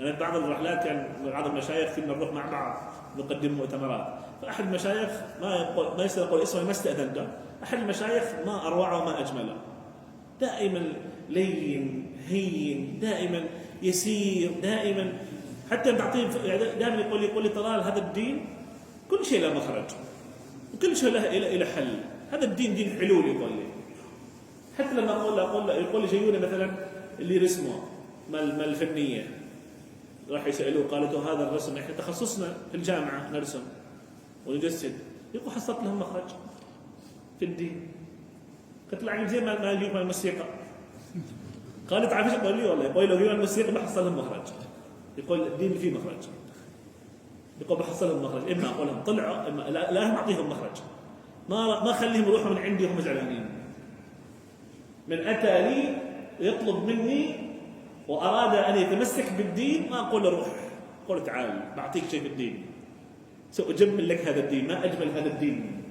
أنا بعض الرحلات كان بعض المشايخ كنا نروح مع بعض نقدم مؤتمرات، فأحد المشايخ ما يصير أقول اسمه ما استأذنته، أحد المشايخ ما أروعه وما أجمله، دائما لين هين، دائما يسير، دائما حتى بعطيه دائما يقول لي طلال هذا الدين كل شيء له مخرج وكل شيء له إلى حل، هذا الدين دين حلول يقول لي. حتى لما يقول لي جيوني مثلا اللي يرسموا مال الفنيه راح يسالوه، قالوا هذا الرسم احنا تخصصنا في الجامعه نرسم ونجسد، يقول حصلت لهم مخرج في الدين. قلت له زي ما يجيك من الموسيقى، قالت عارف ايش يقول لي؟ والله يقول لو الموسيقى بحصل لهم مخرج، يقول الدين فيه مخرج، يقول بحصل لهم مخرج، اما اقول لهم طلعوا اما لا اعطيهم مخرج، ما اخليهم يروحوا من عندي وهم زعلانين. من اتى لي يطلب مني واراد ان يتمسك بالدين ما اقول له روح، اقول تعال بعطيك شيء في الدين، ساجمل لك هذا الدين، ما اجمل هذا الدين.